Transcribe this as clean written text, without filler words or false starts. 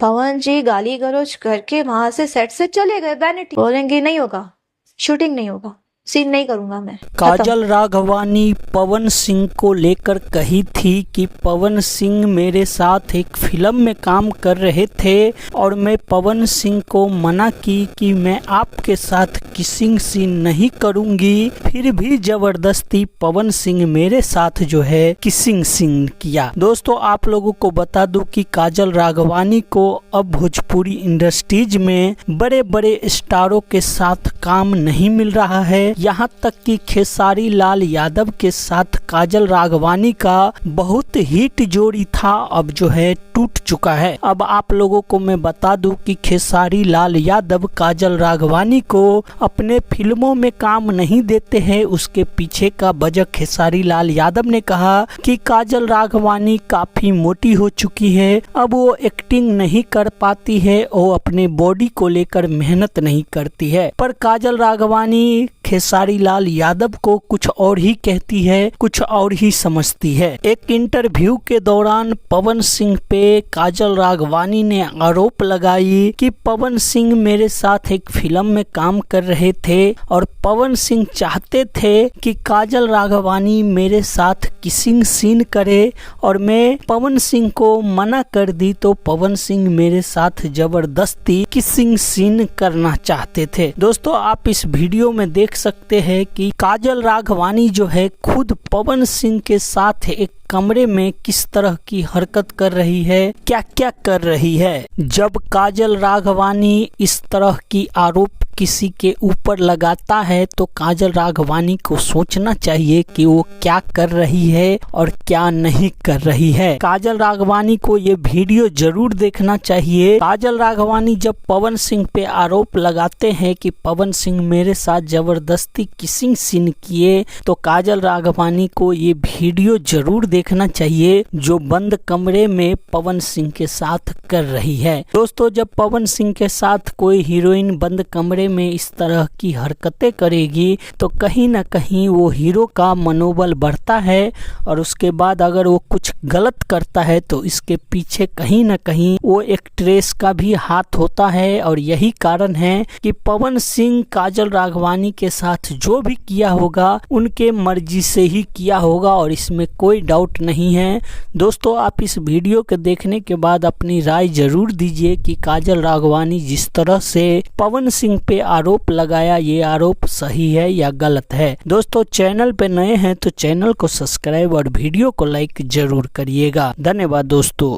पवन जी गाली गलौज करके वहां से सेट से चले गए। वैनिटी बोलेंगे नहीं होगा, शूटिंग नहीं होगा, सीन नहीं करूंगा मैं। काजल राघवानी पवन सिंह को लेकर कही थी कि पवन सिंह मेरे साथ एक फिल्म में काम कर रहे थे और मैं पवन सिंह को मना की कि मैं आपके साथ किसिंग सीन नहीं करूंगी, फिर भी जबरदस्ती पवन सिंह मेरे साथ जो है किसिंग सीन किया। दोस्तों आप लोगों को बता दूं कि काजल राघवानी को अब भोजपुरी इंडस्ट्रीज में बड़े बड़े स्टारों के साथ काम नहीं मिल रहा है। यहाँ तक कि खेसारी लाल यादव के साथ काजल राघवानी का बहुत हिट जोड़ी था, अब जो है टूट चुका है। अब आप लोगों को मैं बता दूं कि खेसारी लाल यादव काजल राघवानी को अपने फिल्मों में काम नहीं देते हैं। उसके पीछे का वजह खेसारी लाल यादव ने कहा कि काजल राघवानी काफी मोटी हो चुकी है, अब वो एक्टिंग नहीं कर पाती है, वो अपने बॉडी को लेकर मेहनत नहीं करती है। पर काजल राघवानी खेसारी लाल यादव को कुछ और ही कहती है, कुछ और ही समझती है। एक इंटरव्यू के दौरान पवन सिंह पे काजल राघवानी ने आरोप लगाई कि पवन सिंह मेरे साथ एक फिल्म में काम कर रहे थे और पवन सिंह चाहते थे कि काजल राघवानी मेरे साथ किसिंग सीन करे और मैं पवन सिंह को मना कर दी तो पवन सिंह मेरे साथ जबरदस्ती किसिंग सीन करना चाहते थे। दोस्तों आप इस वीडियो में देख सकते हैं कि काजल राघवानी जो है खुद पवन सिंह के साथ एक कमरे में किस तरह की हरकत कर रही है, क्या क्या कर रही है। जब काजल राघवानी इस तरह की आरोप किसी के ऊपर लगाता है तो काजल राघवानी को सोचना चाहिए कि वो क्या कर रही है और क्या नहीं कर रही है। काजल राघवानी को ये वीडियो जरूर देखना चाहिए। काजल राघवानी जब पवन सिंह पे आरोप लगाते हैं कि पवन सिंह मेरे साथ जबरदस्ती किसिंग सीन किए, तो काजल राघवानी को ये वीडियो जरूर देखना चाहिए जो बंद कमरे में पवन सिंह के साथ कर रही है। दोस्तों जब पवन सिंह के साथ कोई हीरोइन बंद कमरे में इस तरह की हरकतें करेगी तो कहीं ना कहीं वो हीरो का मनोबल बढ़ता है और उसके बाद अगर वो कुछ गलत करता है तो इसके पीछे कहीं ना कहीं वो एक्ट्रेस का भी हाथ होता है। और यही कारण है कि पवन सिंह काजल राघवानी के साथ जो भी किया होगा उनके मर्जी से ही किया होगा और इसमें कोई डाउट नहीं है। दोस्तों आप इस वीडियो के देखने के बाद अपनी राय जरूर दीजिए कि काजल राघवानी जिस तरह से पवन सिंह पे आरोप लगाया, ये आरोप सही है या गलत है। दोस्तों चैनल पे नए हैं तो चैनल को सब्सक्राइब और वीडियो को लाइक जरूर करिएगा। धन्यवाद दोस्तों।